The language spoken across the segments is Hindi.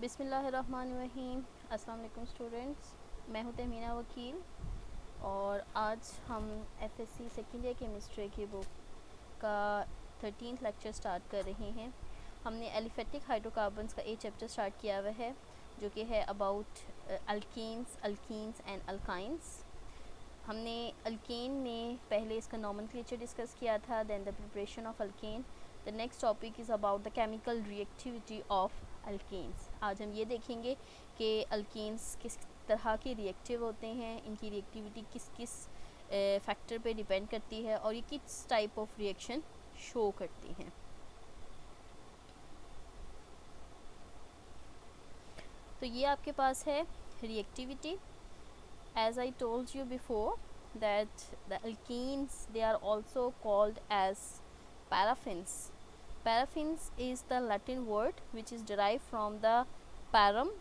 बिस्मिल्लाहिर्रहमानिर्रहीम। अस्सलाम वालेकुम स्टूडेंट्स, मैं हूं तहमीना वकील और आज हम एफएससी सेकेंड ईयर केमिस्ट्री की बुक का 13th लेक्चर स्टार्ट कर रहे हैं। हमने एलिफेटिक हाइड्रोकार्बन्स का एक चैप्टर स्टार्ट किया हुआ है जो कि है अबाउट अल्कीन्स एंड अल्काइंस। हमने अल्केन में पहले इसका नॉमेनक्लेचर डिस्कस किया था, then the preparation of alkane. The next topic is about the chemical reactivity of alkanes. आज हम ये देखेंगे कि अल्केन्स किस तरह के रिएक्टिव होते हैं, इनकी रिएक्टिविटी किस किस फैक्टर पे डिपेंड करती है और ये किस टाइप ऑफ रिएक्शन शो करती हैं। तो ये आपके पास है reactivity. As I told you before that the alkenes, they are also called as paraffins. Paraffins is the Latin word which is derived from the parum,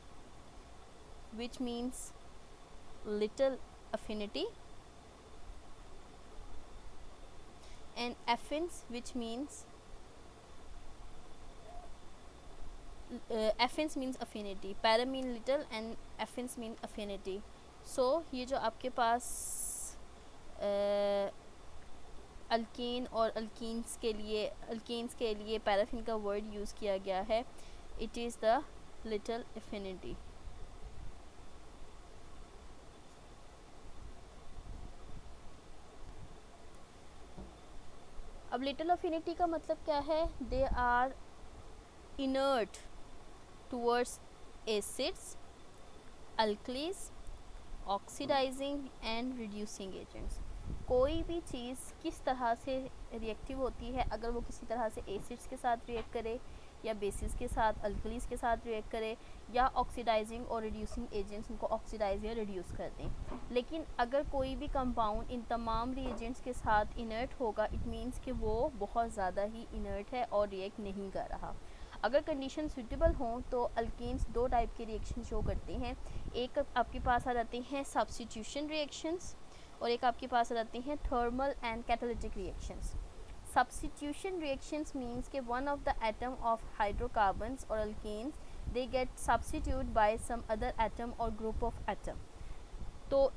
which means little affinity, and affins, which means affins means affinity. Param mean little and affins mean affinity. So ये जो आपके पास अल्केन और अल्कीन्स के लिए पैराफिन का वर्ड यूज़ किया गया है, it is the little affinity. अब लिटिल एफिनिटी का मतलब क्या है? They are inert towards acids, alkalis, oxidising and reducing agents. कोई भी चीज़ किस तरह से रिएक्टिव होती है, अगर वो किसी तरह से एसिड्स के साथ रिएक्ट करे या बेसिस के साथ, अल्कलीज के साथ रिएक्ट करे या ऑक्सीडाइजिंग और रिड्यूसिंग एजेंट्स उनको ऑक्सीडाइज या रिड्यूस कर दें। लेकिन अगर कोई भी कंपाउंड इन तमाम रिएजेंट्स के साथ इनर्ट होगा, इट मीन्स कि वो बहुत ज़्यादा ही इनर्ट है और रिएक्ट नहीं कर रहा। अगर कंडीशन सूटेबल हों तो अल्केन्स दो टाइप के रिएक्शन शो करते हैं। एक आपके पास आ जाते हैं सब्स्टिट्यूशन रिएक्शंस और एक आपके पास आ जाते हैं thermal and catalytic reactions. Substitution reactions means के one of the atom of hydrocarbons और alkanes they get substitute by some other atom और ग्रुप ऑफ एटम। तो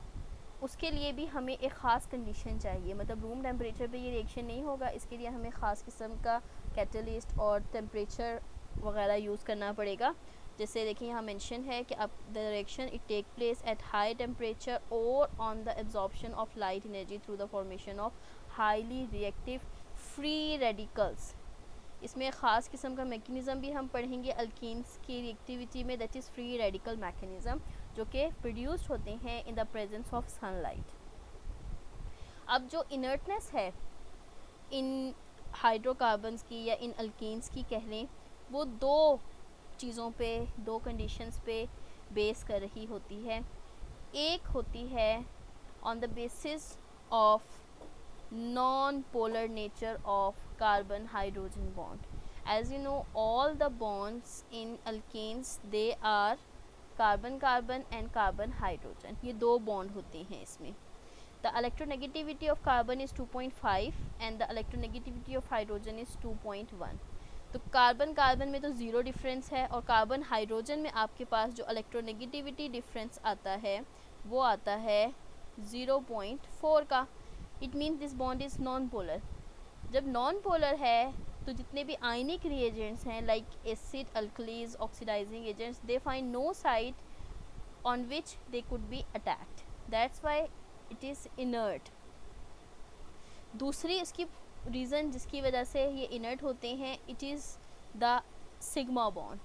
उसके लिए भी हमें एक ख़ास कंडीशन चाहिए, मतलब रूम टेम्परेचर पे ये रिएक्शन नहीं होगा, इसके लिए हमें ख़ास किस्म का कैटलिस्ट और टेम्परेचर वगैरह यूज़ करना पड़ेगा। जैसे देखिए यहाँ मेंशन है कि अब the reaction it take place at high temperature और on the absorption of light energy through the formation of highly reactive free radicals. इसमें ख़ास किस्म का मैकेनिज़्म भी हम पढ़ेंगे अल्कीन्स की रिएक्टिविटी में, that is free radical mechanism, जो कि प्रोड्यूस्ड होते हैं इन द प्रेजेंस ऑफ सनलाइट। अब जो इनर्टनेस है इन हाइड्रोकार्बन्स की या इन अल्कीन्स की कह लें, वो दो चीज़ों पे, दो कंडीशंस पे बेस कर रही होती है। एक होती है on the basis of non polar nature of carbon hydrogen bond. As you know all the bonds in alkanes they are carbon carbon and carbon hydrogen, ये दो बॉन्ड होते हैं इसमें। The electronegativity of carbon is 2.5 and the electronegativity of hydrogen is 2.1। तो कार्बन कार्बन में तो ज़ीरो डिफरेंस है और कार्बन हाइड्रोजन में आपके पास जो इलेक्ट्रोनेगेटिविटी डिफरेंस आता है वो आता है 0.4 का। It means this bond is non polar. जब नॉन पोलर है तो जितने भी आयनिक रिएजेंट्स हैं like acid, alkalis, oxidising agents, they find no site on which they could be attacked, that's why it is inert. दूसरी इसकी रीज़न जिसकी वजह से ये इनर्ट होते हैं, it is the sigma bond.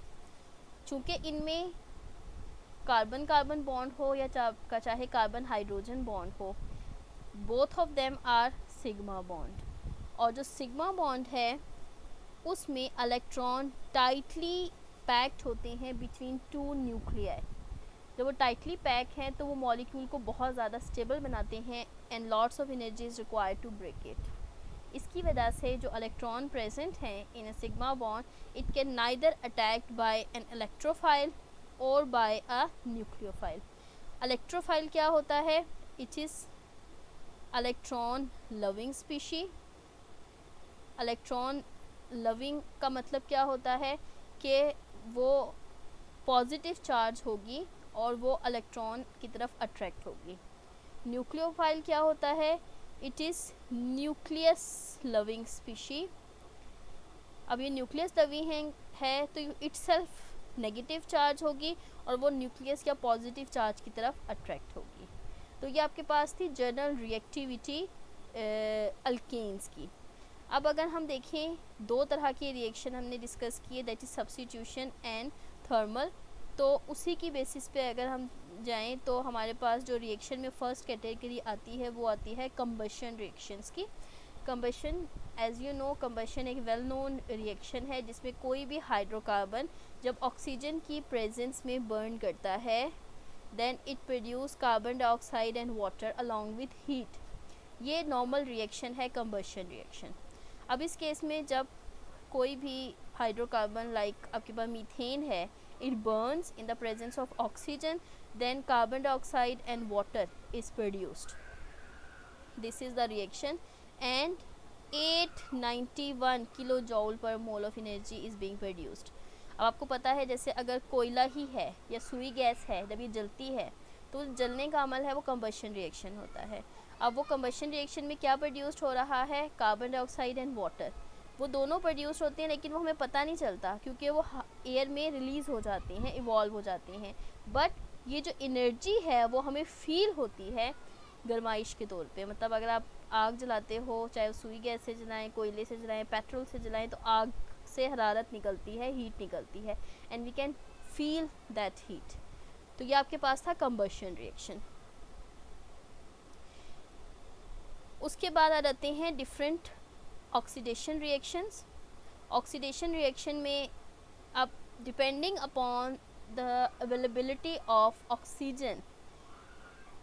चूँकि इनमें कार्बन कार्बन बॉन्ड हो या चाहे कार्बन हाइड्रोजन बॉन्ड हो, both of them are sigma bond. और जो सिग्मा बॉन्ड है उसमें इलेक्ट्रॉन टाइटली पैक्ड होते हैं बिटवीन टू न्यूक्लियाई। जब वो टाइटली पैक हैं तो वो मॉलिक्यूल को बहुत ज़्यादा स्टेबल बनाते हैं and lots of energy is required to break it. इसकी वजह से जो इलेक्ट्रॉन प्रेजेंट हैं in a sigma bond, it can neither attacked by an electrophile और बाय अ न्यूक्लियोफाइल। इलेक्ट्रोफाइल क्या होता है? It is electron loving species. Electron loving का मतलब क्या होता है कि वो पॉजिटिव चार्ज होगी और वो इलेक्ट्रॉन की तरफ अट्रैक्ट होगी। न्यूक्लियोफाइल क्या होता है? It is nucleus loving species. अब ये न्यूक्लियस लविंग है तो इटसेल्फ नेगेटिव चार्ज होगी और वो न्यूक्लियस या पॉजिटिव चार्ज की तरफ अट्रैक्ट होगी। तो ये आपके पास थी जनरल रिएक्टिविटी अल्केन्स की। अब अगर हम देखें, दो तरह के रिएक्शन हमने डिस्कस किए, that is substitution and thermal. तो उसी की बेसिस पे अगर हम जाएं तो हमारे पास जो रिएक्शन में फर्स्ट कैटेगरी आती है वो आती है कंबशन रिएक्शंस की। Combustion, as you know, combustion एक वेल नोन रिएक्शन है जिसमें कोई भी हाइड्रोकार्बन जब ऑक्सीजन की प्रेजेंस में बर्न करता है then it produce carbon dioxide and water along with heat. ये नॉर्मल रिएक्शन है, कंबशन रिएक्शन। अब इस केस में जब कोई भी हाइड्रोकार्बन लाइक आपके पास मीथेन है, it burns in the presence of oxygen, then carbon dioxide and water is produced. This is the reaction and 891 kilojoule per mole of energy is being produced. अब आपको पता है जैसे अगर कोयला ही है या सुई गैस है, जब ये जलती है तो जलने का अमल है वो कंबशन रिएक्शन होता है। अब वो कंबशन रिएक्शन में क्या प्रोड्यूस्ड हो रहा है? Carbon dioxide and water. वो दोनों प्रोड्यूस होते हैं लेकिन वो हमें पता नहीं चलता क्योंकि वो एयर में रिलीज़ हो जाते हैं, इवॉल्व हो जाते हैं। बट ये जो एनर्जी है वो हमें फील होती है गर्माइश के तौर पे। मतलब अगर आप आग जलाते हो, चाहे सुई गैस से जलाएं, कोयले से जलाएं, पेट्रोल से जलाएं, तो आग से हरारत निकलती है, हीट निकलती है and we can feel that heat. तो ये आपके पास था कंबशन रिएक्शन। उसके बाद आ जाते हैं different oxidation reactions. Oxidation reaction में अब depending upon the availability of oxygen,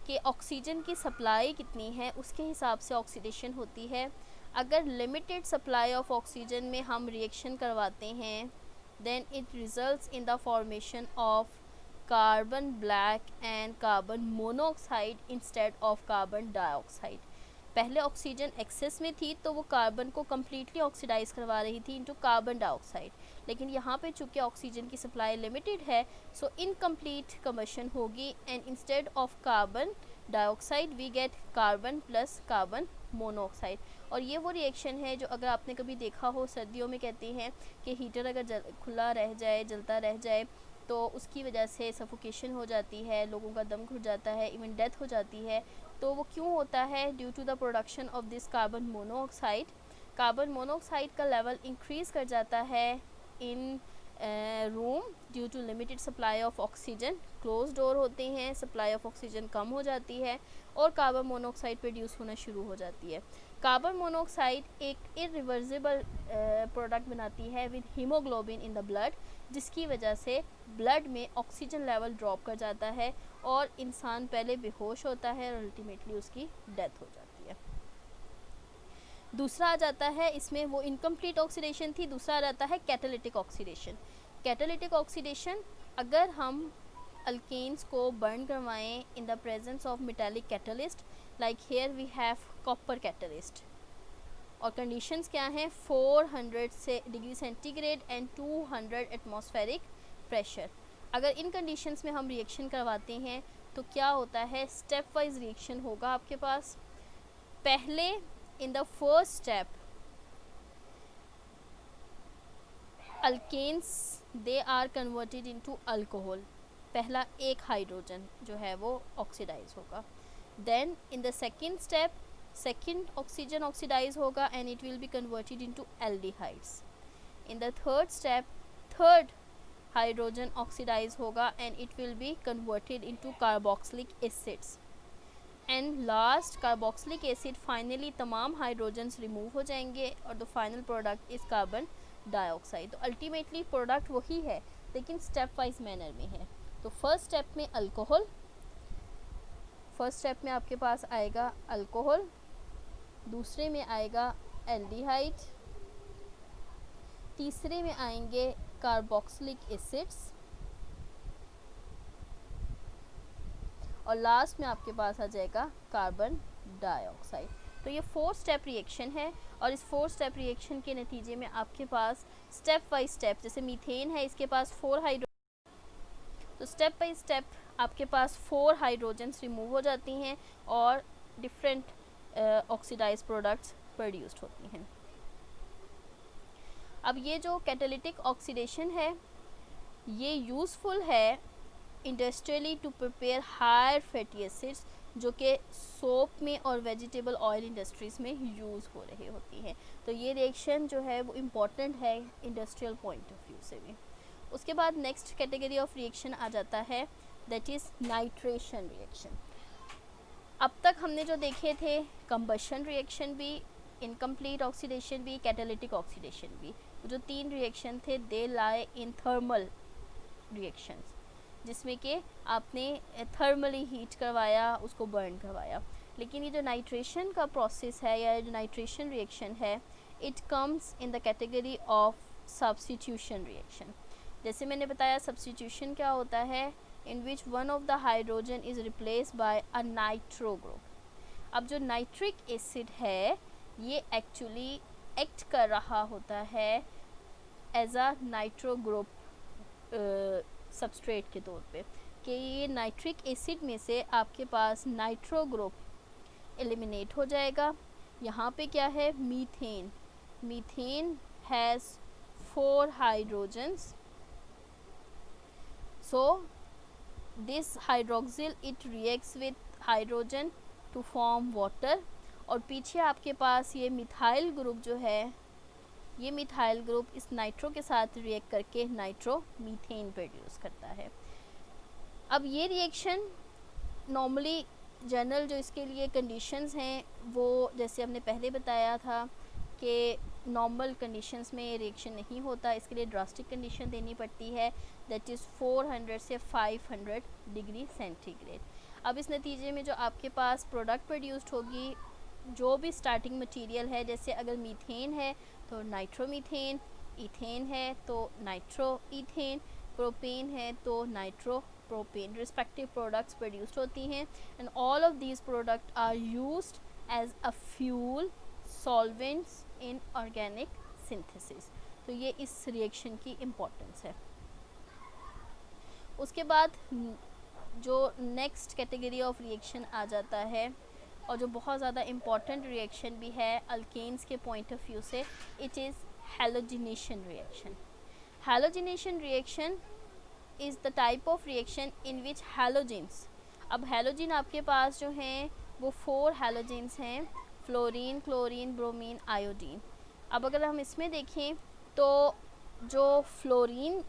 कि ऑक्सीजन की सप्लाई कितनी है उसके हिसाब से ऑक्सीडेशन होती है। अगर लिमिटेड सप्लाई ऑफ ऑक्सीजन में हम रिएक्शन करवाते हैं then it results in the formation of carbon black and carbon monoxide instead of carbon dioxide. पहले ऑक्सीजन एक्सेस में थी तो वो कार्बन को कम्प्लीटली ऑक्सीडाइज करवा रही थी इनटू कार्बन डाइऑक्साइड, लेकिन यहाँ पे चूँकि ऑक्सीजन की सप्लाई लिमिटेड है सो इनकम्प्लीट कंबशन होगी and instead of carbon dioxide we get carbon plus carbon monoxide. और ये वो रिएक्शन है जो अगर आपने कभी देखा हो, सर्दियों में कहते हैं कि हीटर अगर खुला रह जाए, जलता रह जाए तो उसकी वजह से सफोकेशन हो जाती है, लोगों का दम घुट जाता है, इवन डेथ हो जाती है। तो वो क्यों होता है? Due to the production of this carbon monoxide. Carbon monoxide का लेवल इंक्रीज़ कर जाता है in room due to limited supply of oxygen. Close door होते हैं, सप्लाई ऑफ ऑक्सीजन कम हो जाती है और कार्बन मोनोऑक्साइड प्रोड्यूस होना शुरू हो जाती है। कार्बन मोनोऑक्साइड एक इरिवर्सिबल प्रोडक्ट बनाती है with haemoglobin in the blood, जिसकी वजह से ब्लड में ऑक्सीजन लेवल ड्रॉप कर जाता है और इंसान पहले बेहोश होता है और अल्टीमेटली उसकी डेथ हो जाती है। दूसरा आ जाता है, इसमें वो इनकम्प्लीट ऑक्सीडेशन थी, दूसरा आ जाता है कैटालिटिक ऑक्सीडेशन। कैटालिटिक ऑक्सीडेशन, अगर हम अल्केन्स को बर्न करवाएं in the presence of metallic catalyst, like here we have copper catalyst, और कंडीशंस क्या हैं? 400 से degree centigrade and 200 atmospheric pressure. अगर इन कंडीशंस में हम रिएक्शन करवाते हैं तो क्या होता है? स्टेप वाइज रिएक्शन होगा आपके पास। पहले in the first step alkanes they are converted into alcohol. पहला एक हाइड्रोजन जो है वो ऑक्सीडाइज होगा। Then in the second step second oxygen oxidise होगा and it will be converted into aldehydes. In the third step third hydrogen oxidise होगा and it will be converted into carboxylic acids. And last carboxylic acid, finally तमाम हाइड्रोजन्स रिमूव हो जाएंगे और the final product is carbon dioxide. तो अल्टीमेटली प्रोडक्ट वही है लेकिन स्टेप वाइज मैनर में है। तो फर्स्ट स्टेप में अल्कोहल, फर्स्ट स्टेप में आपके पास आएगा अल्कोहल, दूसरे में आएगा एल्डिहाइड, तीसरे में आएंगे कार्बोक्सिलिक एसिड्स और लास्ट में आपके पास आ जाएगा कार्बन डाइऑक्साइड। तो ये 4 स्टेप रिएक्शन है और इस 4 स्टेप रिएक्शन के नतीजे में आपके पास स्टेप बाय स्टेप, जैसे मीथेन है इसके पास 4 हाइड्रोजन तो स्टेप बाय स्टेप आपके पास 4 हाइड्रोजन्स रिमूव हो जाती हैं और डिफरेंट ऑक्सीडाइज प्रोडक्ट्स प्रोड्यूस्ड होती हैं। अब ये जो कैटालिटिक ऑक्सीडेशन है ये यूज़फुल है industrially to prepare higher fatty acids जो कि सोप में और वेजिटेबल ऑयल इंडस्ट्रीज़ में यूज़ हो रही होती हैं। तो ये रिएक्शन जो है वो इम्पॉर्टेंट है इंडस्ट्रियल पॉइंट ऑफ व्यू से भी। उसके बाद नेक्स्ट कैटेगरी ऑफ रिएक्शन आ जाता है, दैट इज़ नाइट्रेशन रिएक्शन। अब तक हमने जो देखे थे कंबशन रिएक्शन भी, इनकम्प्लीट ऑक्सीडेशन भी, कैटालिटिक ऑक्सीडेशन भी, जो 3 रिएक्शन थे दे लाई इन थर्मल रिएक्शंस, जिसमें कि आपने थर्मली हीट करवाया, उसको बर्न करवाया। लेकिन ये जो नाइट्रेशन का प्रोसेस है या जो नाइट्रेशन रिएक्शन है, it comes in the category of substitution reaction. जैसे मैंने बताया सब्स्टिट्यूशन क्या होता है, in which one of the hydrogen is replace by a nitro group. अब जो नाइट्रिक एसिड है ये एक्चुअली एक्ट कर रहा होता है as a nitro group substrate के तौर पे, कि ये नाइट्रिक एसिड में से आपके पास नाइट्रो ग्रुप एलिमिनेट हो जाएगा। यहाँ पे क्या है, methane, methane has 4 hydrogens, so this hydroxyl it reacts with hydrogen to form water, और पीछे आपके पास ये मिथाइल ग्रुप जो है, ये मिथाइल ग्रुप इस नाइट्रो के साथ रिएक्ट करके नाइट्रो मीथेन प्रोड्यूस करता है। अब ये रिएक्शन नॉर्मली जनरल जो इसके लिए कंडीशंस हैं वो जैसे हमने पहले बताया था कि नॉर्मल कंडीशंस में ये रिएक्शन नहीं होता, इसके लिए ड्रास्टिक कंडीशन देनी पड़ती है, दैट इज़ 400 से 500 डिग्री सेंटीग्रेड। अब इस नतीजे में जो आपके पास प्रोडक्ट प्रोड्यूस्ड होगी, जो भी स्टार्टिंग मटेरियल है, जैसे अगर मीथेन है तो नाइट्रोमीथेन, इथेन है तो नाइट्रो इथेन, प्रोपेन है तो nitro propane, respective products produced होती हैं, and all of these product are used as a fuel solvents in organic synthesis. तो ये इस रिएक्शन की इम्पोर्टेंस है। उसके बाद जो नेक्स्ट कैटेगरी ऑफ रिएक्शन आ जाता है और जो बहुत ज़्यादा इम्पॉर्टेंट रिएक्शन भी है अल्केन्स के पॉइंट ऑफ व्यू से, it is halogenation reaction. Halogenation reaction is the type of reaction in which halogens, अब हैलोजिन आपके पास जो हैं वो 4 हैलोजेंस हैं, फ्लोरीन, क्लोरीन, ब्रोमीन, आयोडीन। अब अगर हम इसमें देखें तो जो फ्लोरीन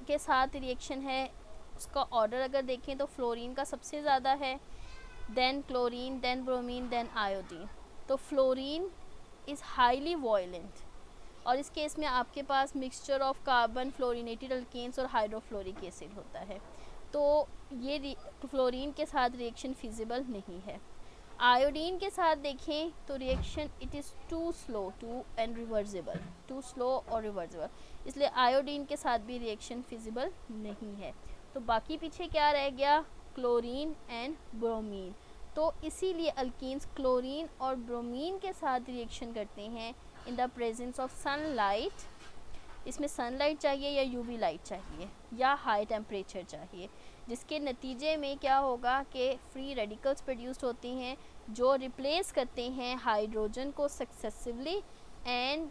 के साथ रिएक्शन है उसका ऑर्डर अगर देखें तो फ्लोरीन का सबसे ज़्यादा है, then chlorine, then bromine, then iodine. तो फ्लोरीन इज़ हाईली वॉयलेंट, और इस केस में आपके पास mixture of carbon, fluorinated alkanes और हाइड्रोफ्लोरिक एसिड होता है, तो ये फ्लोरीन के साथ रिएक्शन फिजिबल नहीं है। आयोडीन के साथ देखें तो reaction it is too slow too and reversible, too slow और रिवर्सिबल, इसलिए आयोडीन के साथ भी रिएक्शन फिजिबल नहीं है। तो बाकी पीछे क्या रह गया, क्लोरीन एंड ब्रोमीन। तो इसीलिए अल्कीन्स क्लोरीन और ब्रोमीन के साथ रिएक्शन करते हैं इन द प्रेजेंस ऑफ सनलाइट। इसमें सनलाइट चाहिए या यूवी लाइट चाहिए या हाई टेम्परेचर चाहिए, जिसके नतीजे में क्या होगा कि फ्री रेडिकल्स प्रोड्यूस्ड होती हैं जो रिप्लेस करते हैं हाइड्रोजन को successively, and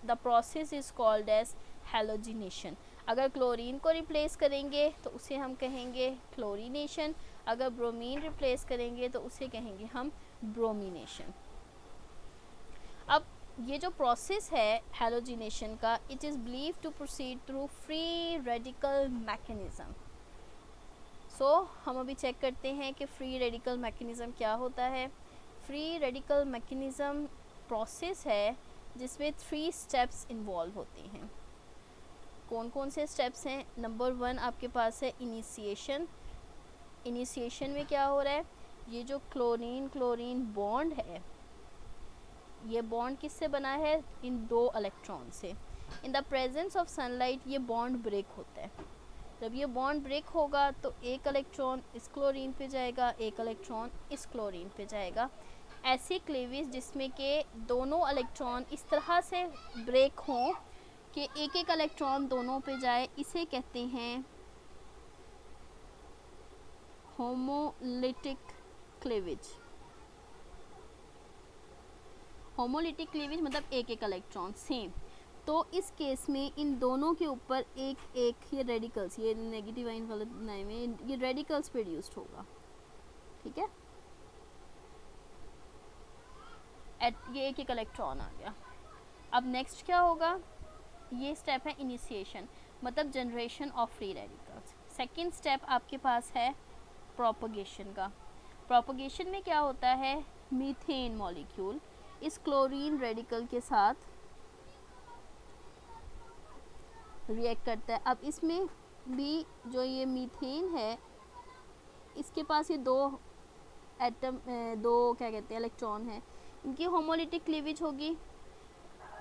the process is called as halogenation. अगर क्लोरीन को रिप्लेस करेंगे तो उसे हम कहेंगे क्लोरीनेशन, अगर ब्रोमीन रिप्लेस करेंगे तो उसे कहेंगे हम ब्रोमीनेशन। अब ये जो प्रोसेस है हैलोजिनेशन का, it is believe to proceed through free radical mechanism. So हम अभी चेक करते हैं कि फ्री रेडिकल मैकेनिज़्म क्या होता है। फ्री रेडिकल मैकेनिज़्म प्रोसेस है जिसमें 3 स्टेप्स इन्वॉल्व होते हैं। कौन कौन से स्टेप्स हैं? नंबर 1 आपके पास है इनिशिएशन। इनिशिएशन में क्या हो रहा है, ये जो क्लोरीन क्लोरीन बॉन्ड है, ये बॉन्ड किससे बना है, इन 2 इलेक्ट्रॉन से। इन द प्रेजेंस ऑफ सनलाइट ये बॉन्ड ब्रेक होता है। जब ये बॉन्ड ब्रेक होगा तो एक इलेक्ट्रॉन इस क्लोरीन पे जाएगा, एक इलेक्ट्रॉन इस क्लोरीन पे जाएगा। ऐसी क्लेविज जिसमें के दोनों इलेक्ट्रॉन इस तरह से ब्रेक हों कि एक एक इलेक्ट्रॉन दोनों पे जाए, इसे कहते हैं होमोलिटिक क्लीवेज। होमोलिटिक क्लीवेज मतलब एक एक इलेक्ट्रॉन सेम। तो इस केस में इन दोनों के ऊपर एक एक ये रेडिकल्स, ये नेगेटिव आयन वाले में ये रेडिकल्स प्रोड्यूस्ड होगा, ठीक है। ये एक एक इलेक्ट्रॉन आ गया। अब नेक्स्ट क्या होगा, ये स्टेप है इनिशिएशन, मतलब generation of free radicals. Second step आपके पास है प्रोपगेशन का। प्रोपगेशन में क्या होता है, मीथेन मॉलिक्यूल इस क्लोरीन रेडिकल के साथ रिएक्ट करता है। अब इसमें भी जो ये मीथेन है, इसके पास ये दो एटम, दो क्या कहते हैं इलेक्ट्रॉन है, इनकी होमोलिटिक क्लीवेज होगी।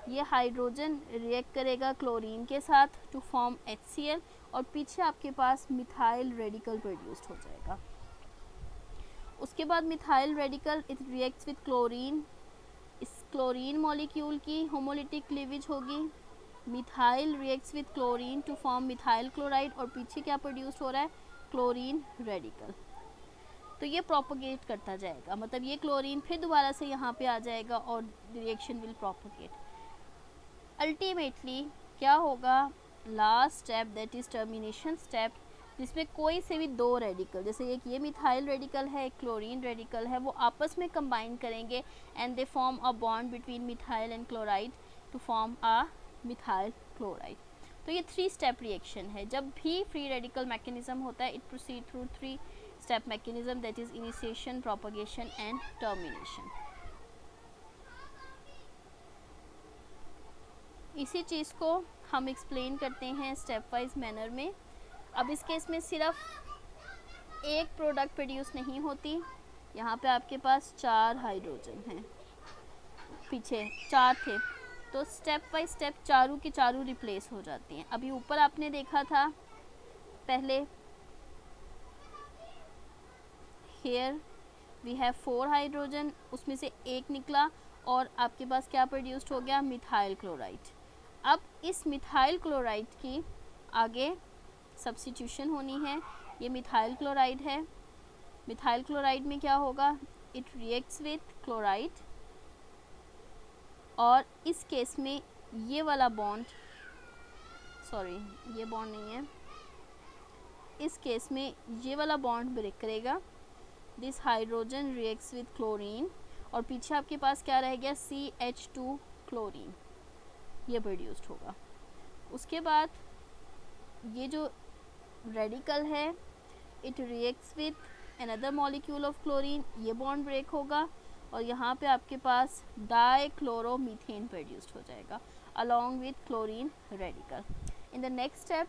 ये हाइड्रोजन रिएक्ट करेगा क्लोरीन के साथ टू फॉर्म HCl और पीछे आपके पास मिथाइल रेडिकल प्रोड्यूस्ड हो जाएगा। उसके बाद methyl radical it reacts with chlorine, इस क्लोरीन मॉलिक्यूल की होमोलिटिक क्लीवेज होगी। Methyl reacts with chlorine to form methyl chloride और पीछे क्या प्रोड्यूस हो रहा है, क्लोरीन रेडिकल। तो ये प्रोपोगेट करता जाएगा, मतलब ये क्लोरीन फिर दोबारा से यहाँ पे आ जाएगा और रिएक्शन विल प्रोपोगेट। अल्टीमेटली क्या होगा, last step that is termination step, जिसमें कोई से भी दो रेडिकल, जैसे एक ये मिथाइल रेडिकल है, एक क्लोरीन रेडिकल है, वो आपस में कंबाइन करेंगे and they form a bond between methyl and chloride to form a methyl chloride. तो ये 3 स्टेप रिएक्शन है। जब भी फ्री रेडिकल मैकेनिज्म होता है, it proceed through 3 step mechanism, that is initiation, propagation and termination. इसी चीज़ को हम एक्सप्लेन करते हैं स्टेप वाइज मैनर में। अब इस केस में सिर्फ एक प्रोडक्ट प्रोड्यूस नहीं होती, यहाँ पे आपके पास 4 हाइड्रोजन हैं, पीछे 4 थे, तो स्टेप बाय स्टेप चारों के चारों रिप्लेस हो जाती हैं। अभी ऊपर आपने देखा था पहले, हेयर वी हैव 4 हाइड्रोजन, उसमें से एक निकला और आपके पास क्या प्रोड्यूस्ड हो गया, मिथाइल क्लोराइड। अब इस मिथाइल क्लोराइड की आगे सब्स्टिट्यूशन होनी है, ये मिथाइल क्लोराइड है। मिथाइल क्लोराइड में क्या होगा, इट रिएक्ट्स विथ क्लोराइड और इस केस में ये वाला बॉन्ड, सॉरी ये बॉन्ड नहीं है, इस केस में ये वाला बॉन्ड ब्रेक करेगा, this hydrogen reacts with chlorine और पीछे आपके पास क्या रह गया, CH2 क्लोरीन, ये प्रोड्यूस्ड होगा। उसके बाद ये जो रेडिकल है, it reacts with another molecule of chlorine, ये बॉन्ड ब्रेक होगा और यहाँ पे आपके पास डाइक्लोरोमीथेन प्रोड्यूस्ड हो जाएगा along with chlorine radical. In the next step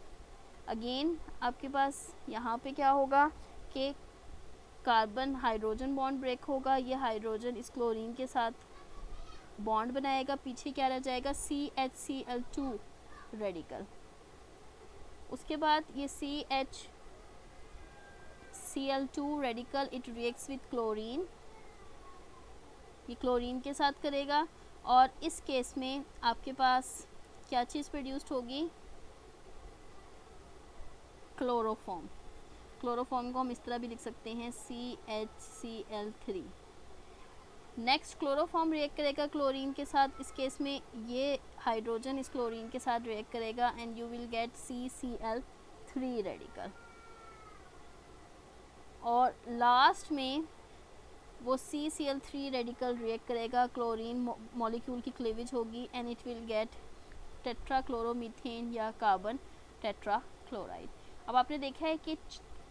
again आपके पास यहाँ पे क्या होगा कि कार्बन हाइड्रोजन बॉन्ड ब्रेक होगा, ये हाइड्रोजन इस क्लोरीन के साथ बॉन्ड बनाएगा, पीछे क्या रह जाएगा, CHCl2 रेडिकल। उसके बाद ये CHCl2 radical it reacts with chlorine, ये क्लोरीन के साथ करेगा और इस केस में आपके पास क्या चीज़ प्रोड्यूस्ड होगी, क्लोरोफॉर्म। क्लोरोफॉर्म को हम इस तरह भी लिख सकते हैं, CHCl3। नेक्स्ट क्लोरोफॉर्म रिएक्ट करेगा क्लोरीन के साथ, इस केस में ये हाइड्रोजन इस क्लोरीन के साथ रिएक्ट करेगा and you will get CCl3 radical. और लास्ट में वो CCl3 रेडिकल रिएक्ट करेगा, क्लोरीन मॉलिक्यूल की क्लीवेज होगी एंड इट विल गेट टेट्राक्लोरोमीथेन या कार्बन टेट्राक्लोराइड। अब आपने देखा है कि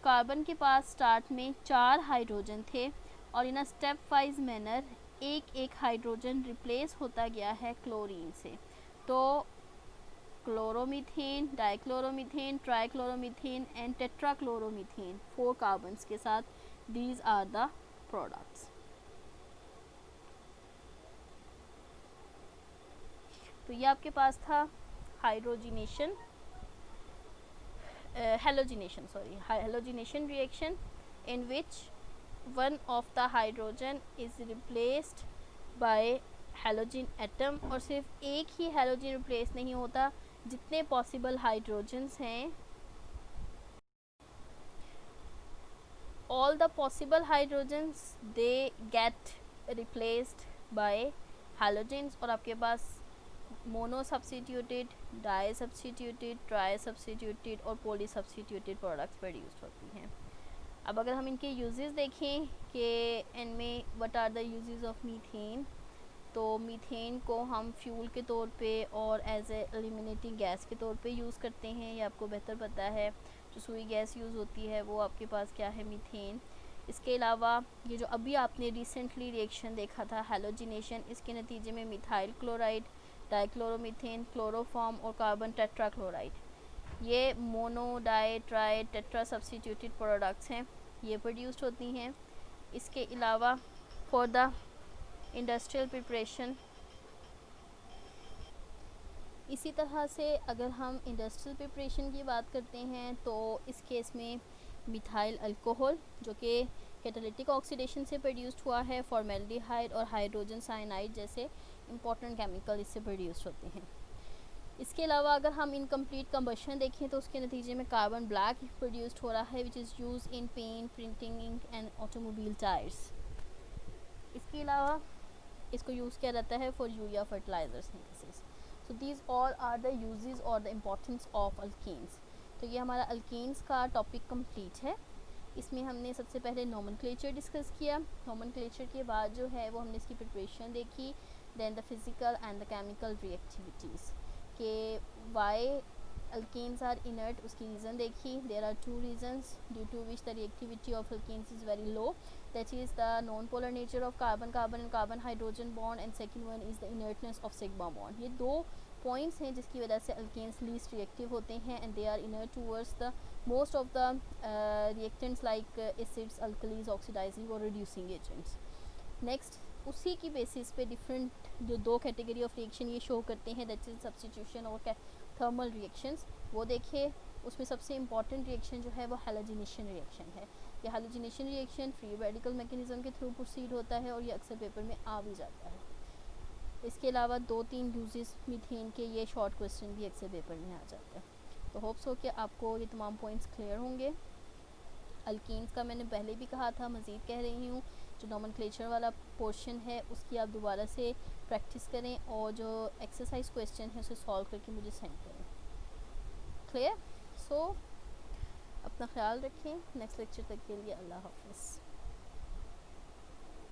कार्बन के पास स्टार्ट में 4 हाइड्रोजन थे और इन अ स्टेप वाइज मैनर एक एक हाइड्रोजन रिप्लेस होता गया है क्लोरीन से। तो क्लोरोमीथेन, डाइक्लोरोमीथेन, ट्राइक्लोरोमीथेन एंड टेट्राक्लोरोमीथेन 4 कार्बन्स के साथ, दीज आर द प्रोडक्ट्स। तो ये आपके पास था hydrogenation, halogenation reaction in which one of the hydrogen is replaced by halogen atom। और सिर्फ एक ही halogen रिप्लेस नहीं होता, जितने पॉसिबल हाइड्रोजन्स हैं all all the possible hydrogens they get replaced by halogens, और आपके पास mono substituted, di substituted, tri substituted और पॉली सब्सिट्यूटेड प्रोडक्ट्स प्रोड्यूस होती हैं। अब अगर हम इनके यूजेस देखें कि इनमें what are the uses of methane, तो मीथेन को हम फ्यूल के तौर पे और एज ए एलिमिनेटिंग गैस के तौर पे यूज़ करते हैं, ये आपको बेहतर पता है। जो सुई गैस यूज़ होती है वो आपके पास क्या है, मीथेन। इसके अलावा ये जो अभी आपने रिसेंटली रिएक्शन देखा था हैलोजिनेशन, इसके नतीजे में मिथाइल क्लोराइड, डाइक्लोरोमीथेन, क्लोरोफॉर्म और कार्बन टेट्राक्लोराइड, ये mono, di, tri, tetra substituted products हैं, ये प्रोड्यूस्ड होती हैं। इसके अलावा फॉर द इंडस्ट्रियल प्रिपरेशन, इसी तरह से अगर हम इंडस्ट्रियल प्रिपरेशन की बात करते हैं तो इस केस में मिथाइल अल्कोहल जो कि कैटालिटिक ऑक्सीडेशन से प्रोड्यूस्ड हुआ है, फॉर्मेल्डिहाइड और हाइड्रोजन साइनाइड जैसे इंपॉर्टेंट केमिकल इससे प्रोड्यूस्ड होते हैं। इसके अलावा अगर हम इनकम्प्लीट कंबशन देखें तो उसके नतीजे में कार्बन ब्लैक प्रोड्यूस्ड हो रहा है, which is use in paint, printing ink and automobile tyres. इसके अलावा इसको यूज़ किया जाता है for urea fertiliser synthesis. So these all are the uses और द इम्पोर्टेंस ऑफ अल्केन्स। तो ये हमारा अल्केन्स का टॉपिक कंप्लीट है। इसमें हमने सबसे पहले नोमेनक्लेचर डिस्कस किया, नोमेनक्लेचर के बाद जो है वो हमने इसकी प्रिपरेशन देखी, then the physical and the chemical reactivities के वाई अल्केन्स आर इनर्ट, उसकी रीज़न देखी। There are two reasons due to which the reactivity of alkanes is very low, that is the non-polar nature of carbon and carbon hydrogen bond, and second one is the inertness of sigma bond। ये दो पॉइंट्स हैं जिसकी वजह से अल्केन्स लीस्ट रिएक्टिव होते हैं and they are inert towards the most of the reactants like acids, alkalis, oxidising और रिड्यूसिंग एजेंट्स। नेक्स्ट उसी की बेसिस पे डिफरेंट जो दो कैटेगरी ऑफ रिएक्शन ये शो करते हैं, दैट इज सब्स्टिट्यूशन और थर्मल रिएक्शंस, वो देखिए। उसमें सबसे इंपॉर्टेंट रिएक्शन जो है वो हैलोजिनेशन रिएक्शन है। ये halogenation reaction free radical mechanism के थ्रू प्रोसीड होता है और ये अक्सर पेपर में आ भी जाता है। इसके अलावा 2-3 यूजेस मीथेन के ये शॉर्ट क्वेश्चन भी अक्सर पेपर में आ जाता है। तो होप्स हो कि आपको ये तमाम पॉइंट्स क्लियर होंगे। अल्केन्स का मैंने पहले भी कहा था, मज़ीद कह रही हूँ, जो नोमेनक्लेचर वाला पोर्शन है उसकी आप दोबारा से प्रैक्टिस करें और जो एक्सरसाइज क्वेश्चन है उसे सॉल्व करके मुझे सेंड करें। क्लियर? सो अपना ख्याल रखें। नेक्स्ट लेक्चर तक के लिए अल्लाह हाफ़िज़।